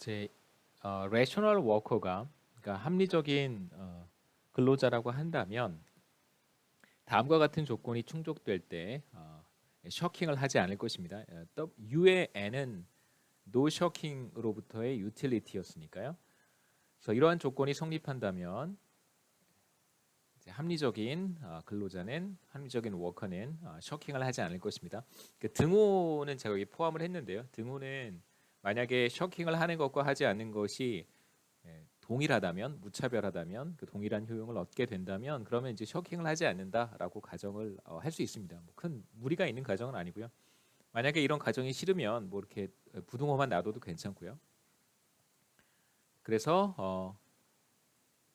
제 레셔널 워커가 그러니까 합리적인 근로자라고 한다면 다음과 같은 조건이 충족될 때 셔킹을 하지 않을 것입니다. U의 N은 노 셔킹으로부터의 유틸리티였으니까요. 그래서 이러한 조건이 성립한다면 이제 합리적인 근로자는 합리적인 워커는 셔킹을 하지 않을 것입니다. 그 등호는 제가 여기 포함을 했는데요. 등호는 만약에 셔킹을 하는 것과 하지 않는 것이 동일하다면, 무차별하다면, 그 동일한 효용을 얻게 된다면 그러면 이제 셔킹을 하지 않는다라고 가정을 할 수 있습니다. 뭐 큰 무리가 있는 가정은 아니고요. 만약에 이런 가정이 싫으면 뭐 이렇게 부등호만 놔둬도 괜찮고요. 그래서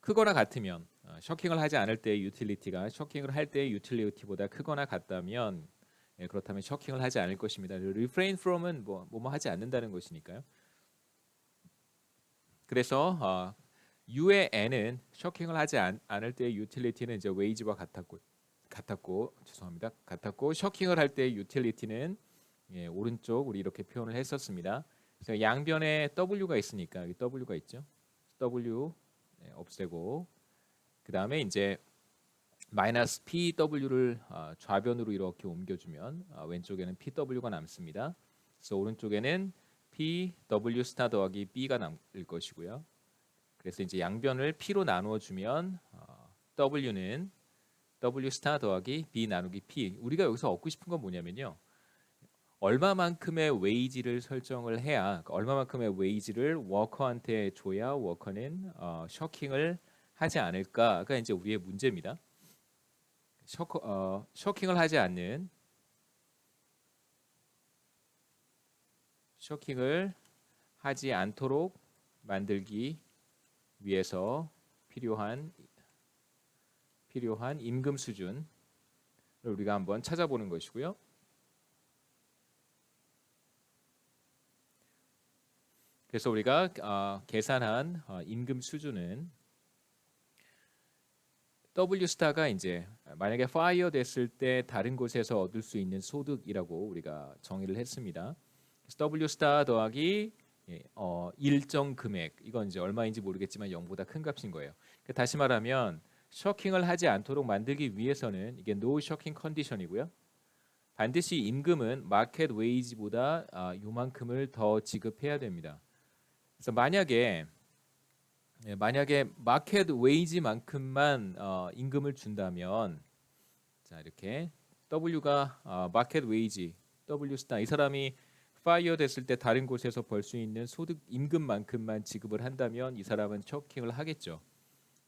크거나 같으면 셔킹을 하지 않을 때의 유틸리티가 셔킹을 할 때의 유틸리티보다 크거나 같다면 그렇다면 셔킹을 하지 않을 것입니다. refrain from은 뭐뭐 하지 않는다는 것이니까요. 그래서 U의 N은 셔킹을 하지 않을 때의 유틸리티는 이제 wage와 같았고 셔킹을 할 때의 유틸리티는 오른쪽 우리 이렇게 표현을 했었습니다. 그래서 양변에 W가 있으니까 여기 W가 있죠. W 없애고 그 다음에 이제 마이너스 PW를 좌변으로 이렇게 옮겨주면 왼쪽에는 PW가 남습니다. 그래서 오른쪽에는 PW 스타 더하기 B가 남을 것이고요. 그래서 이제 양변을 P로 나누어 주면 W는 W 스타 더하기 B 나누기 P. 우리가 여기서 얻고 싶은 건 뭐냐면요. 얼마만큼의 웨이지를 설정을 해야 그러니까 얼마만큼의 웨이지를 워커한테 줘야 워커는 셔킹을 하지 않을까가 이제 우리의 문제입니다. 셔킹을 하지 않는 셔킹을 하지 않도록 만들기 위해서 필요한 임금 수준을 우리가 한번 찾아보는 것이고요. 그래서 우리가 계산한 임금 수준은 W 스타가 이제 만약에 파이어 됐을 때 다른 곳에서 얻을 수 있는 소득이라고 우리가 정의를 했습니다. 그래서 W 스타 더하기 일정 금액 이건 이제 얼마인지 모르겠지만 0보다 큰 값인 거예요. 그러니까 다시 말하면 셔킹을 하지 않도록 만들기 위해서는 이게 노 셔킹 컨디션이고요. 반드시 임금은 마켓 웨이지보다 요만큼을 더 지급해야 됩니다. 그래서 만약에 마켓 웨이지만큼만 임금을 준다면 자 이렇게 W가 마켓 웨이지 W 스타 이 사람이 파이어 됐을 때 다른 곳에서 벌 수 있는 소득 임금만큼만 지급을 한다면 이 사람은 셔킹을 하겠죠.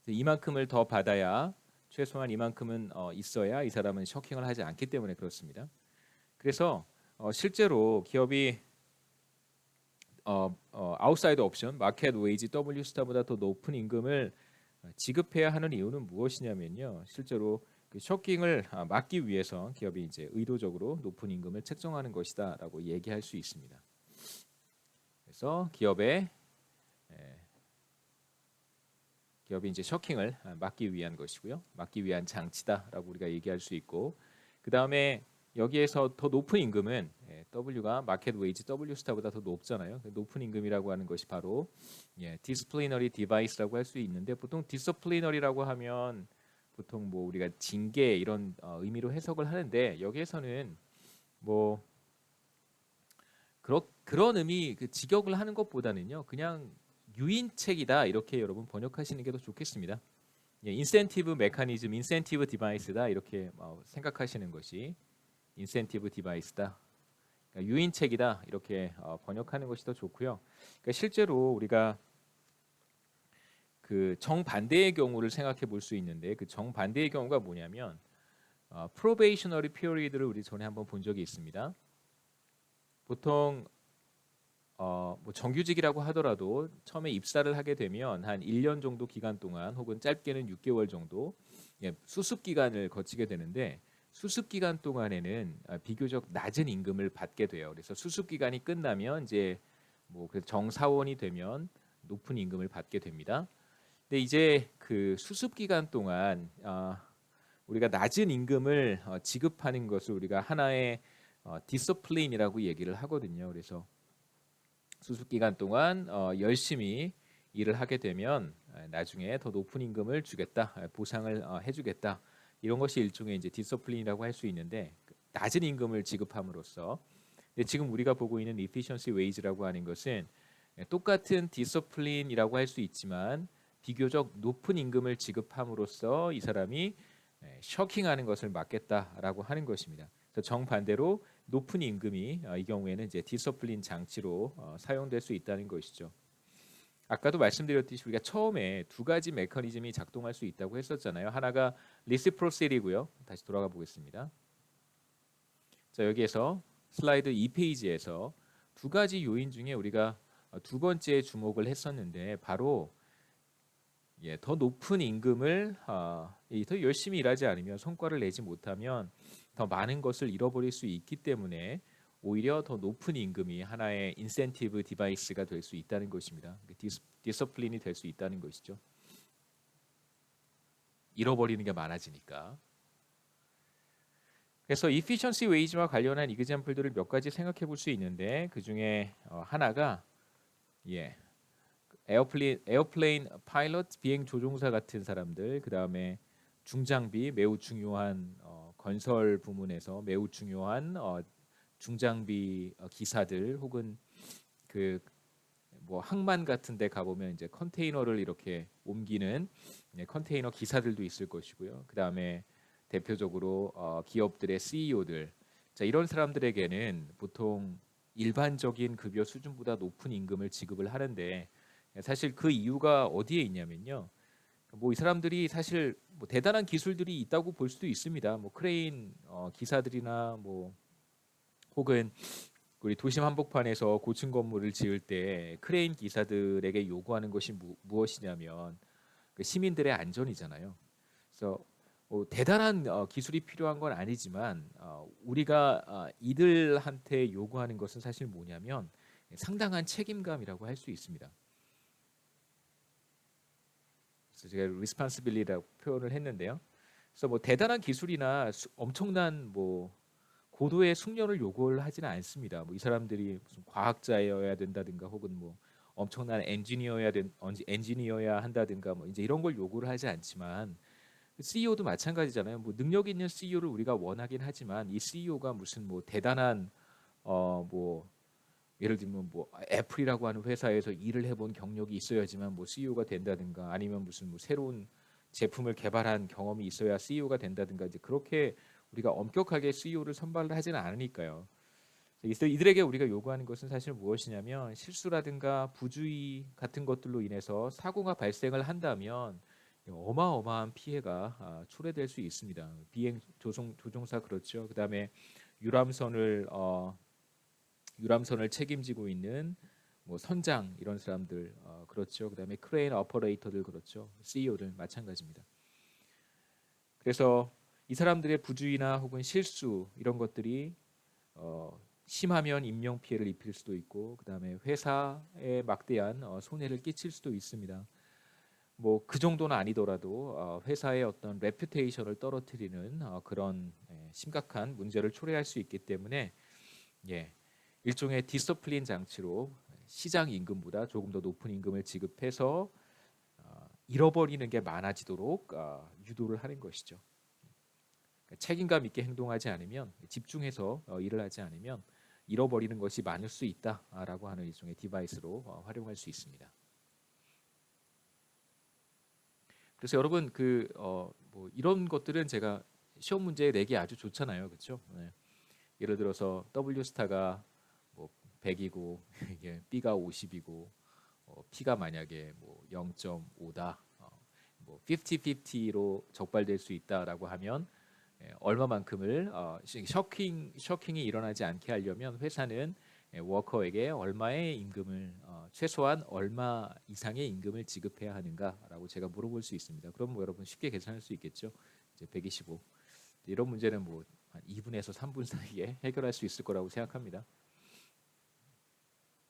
이만큼을 더 받아야 최소한 이만큼은 있어야 이 사람은 셔킹을 하지 않기 때문에 그렇습니다. 그래서 실제로 기업이 아웃사이드 옵션 마켓 웨이지 W 스타보다 더 높은 임금을 지급해야 하는 이유는 무엇이냐면요. 실제로 그 셔킹을 막기 위해서 기업이 이제 의도적으로 높은 임금을 책정하는 것이다라고 얘기할 수 있습니다. 그래서 기업이 이제 셔킹을 막기 위한 것이고요. 막기 위한 장치다라고 우리가 얘기할 수 있고 그 다음에 여기에서 더 높은 임금은 W가 마켓 웨이지 W 스타보다 더 높잖아요. 높은 임금이라고 하는 것이 바로 디스플리너리 디바이스라고 할 수 있는데 보통 디스플리너리라고 하면 보통 뭐 우리가 징계 이런 의미로 해석을 하는데 여기에서는 뭐 그런 의미 그 직역을 하는 것보다는요 그냥 유인책이다 이렇게 여러분 번역하시는 게 더 좋겠습니다. 인센티브 메커니즘, 인센티브 디바이스다 이렇게 생각하시는 것이 인센티브 디바이스다. 그러니까 유인책이다 이렇게 번역하는 것이 더 좋고요. 그러니까 실제로 우리가 그 정반대의 경우를 생각해 볼 수 있는데 그 정반대의 경우가 뭐냐면 프로베이셔너리 피어리드를 우리 전에 한번 본 적이 있습니다. 보통 뭐 정규직이라고 하더라도 처음에 입사를 하게 되면 한 1년 정도 기간 동안 혹은 짧게는 6개월 정도 수습 기간을 거치게 되는데 수습 기간 동안에는 비교적 낮은 임금을 받게 돼요. 그래서 수습 기간이 끝나면 이제 뭐 정사원이 되면 높은 임금을 받게 됩니다. 근데 이제 그 수습 기간 동안 우리가 낮은 임금을 지급하는 것을 우리가 하나의 디서플린이라고 얘기를 하거든요. 그래서 수습 기간 동안 열심히 일을 하게 되면 나중에 더 높은 임금을 주겠다, 보상을 해주겠다. 이런 것이 일종의 이제 디서플린이라고 할 수 있는데 낮은 임금을 지급함으로써 근데 지금 우리가 보고 있는 efficiency wage라고 하는 것은 똑같은 디서플린이라고 할 수 있지만 비교적 높은 임금을 지급함으로써 이 사람이 셔킹하는 것을 막겠다라고 하는 것입니다. 그래서 정반대로 높은 임금이 이 경우에는 이제 디서플린 장치로 사용될 수 있다는 것이죠. 아까도 말씀드렸듯이 우리가 처음에 두 가지 메커니즘이 작동할 수 있다고 했었잖아요. 하나가 리시프로시티고요. 다시 돌아가 보겠습니다. 자, 여기에서 슬라이드 2페이지에서 두 가지 요인 중에 우리가 두 번째 주목을 했었는데 바로 더 높은 임금을 더 열심히 일하지 않으면 성과를 내지 못하면 더 많은 것을 잃어버릴 수 있기 때문에 오히려 더 높은 임금이 하나의 인센티브 디바이스가 될 수 있다는 것입니다. 디서플린이 될 수 있다는 것이죠. 잃어버리는 게 많아지니까. 그래서 efficiency wage와 관련한 이그젬플들을 몇 가지 생각해 볼 수 있는데 그 중에 하나가 에어플레인 파일럿 비행 조종사 같은 사람들, 그 다음에 중장비 매우 중요한 건설 부문에서 매우 중요한 중장비 기사들 혹은 그 뭐 항만 같은데 가보면 이제 컨테이너를 이렇게 옮기는 컨테이너 기사들도 있을 것이고요. 그 다음에 대표적으로 기업들의 CEO들, 자 이런 사람들에게는 보통 일반적인 급여 수준보다 높은 임금을 지급을 하는데 사실 그 이유가 어디에 있냐면요. 뭐 이 사람들이 사실 뭐 대단한 기술들이 있다고 볼 수도 있습니다. 뭐 크레인 기사들이나 뭐 혹은 우리 도심 한복판에서 고층 건물을 지을 때 크레인 기사들에게 요구하는 것이 무엇이냐면 그 시민들의 안전이잖아요. 그래서 대단한 기술이 필요한 건 아니지만 우리가 이들한테 요구하는 것은 사실 뭐냐면 상당한 책임감이라고 할 수 있습니다. 그래서 제가 responsibility라고 표현을 했는데요. 그래서 뭐 대단한 기술이나 엄청난 뭐 고도의 숙련을 요구를 하지는 않습니다. 뭐 이 사람들이 무슨 과학자여야 된다든가 혹은 뭐 엄청난 엔지니어야 한다든가 뭐 이제 이런 걸 요구를 하지 않지만 CEO도 마찬가지잖아요. 뭐 능력 있는 CEO를 우리가 원하긴 하지만 이 CEO가 무슨 뭐 대단한 뭐 예를 들면 뭐 애플이라고 하는 회사에서 일을 해본 경력이 있어야지만 뭐 CEO가 된다든가 아니면 무슨 뭐 새로운 제품을 개발한 경험이 있어야 CEO가 된다든가 이제 그렇게 우리가 엄격하게 CEO를 선발을 하지는 않으니까요. 이들에게 우리가 요구하는 것은 사실 무엇이냐면 실수라든가 부주의 같은 것들로 인해서 사고가 발생을 한다면 어마어마한 피해가 초래될 수 있습니다. 비행 조종사 그렇죠. 그다음에 유람선을 책임지고 있는 뭐 선장 이런 사람들 그렇죠. 그다음에 크레인 오퍼레이터들 그렇죠. CEO들 마찬가지입니다. 그래서 이 사람들의 부주의나 혹은 실수 이런 것들이 심하면 인명 피해를 입힐 수도 있고 그다음에 회사에 막대한 손해를 끼칠 수도 있습니다. 뭐 그 정도는 아니더라도 회사의 어떤 레퓨테이션을 떨어뜨리는 그런 심각한 문제를 초래할 수 있기 때문에 일종의 디서플린 장치로 시장 임금보다 조금 더 높은 임금을 지급해서 잃어버리는 게 많아지도록 유도를 하는 것이죠. 책임감 있게 행동하지 않으면 집중해서 일을 하지 않으면 잃어버리는 것이 많을 수 있다라고 하는 일종의 디바이스로 활용할 수 있습니다. 그래서 여러분 뭐 이런 것들은 제가 시험 문제에 내기 아주 좋잖아요, 그렇죠? 네. 예를 들어서 W 스타가 뭐 100이고 이게 B가 50이고 P가 만약에 뭐 0.5다, 뭐 50-50로 적발될 수 있다라고 하면 얼마만큼을 셔킹이 일어나지 않게 하려면 회사는 워커에게 얼마의 임금을 최소한 얼마 이상의 임금을 지급해야 하는가라고 제가 물어볼 수 있습니다. 그럼 뭐 여러분 쉽게 계산할 수 있겠죠. 이제 125 이런 문제는 뭐 한 2분에서 3분 사이에 해결할 수 있을 거라고 생각합니다.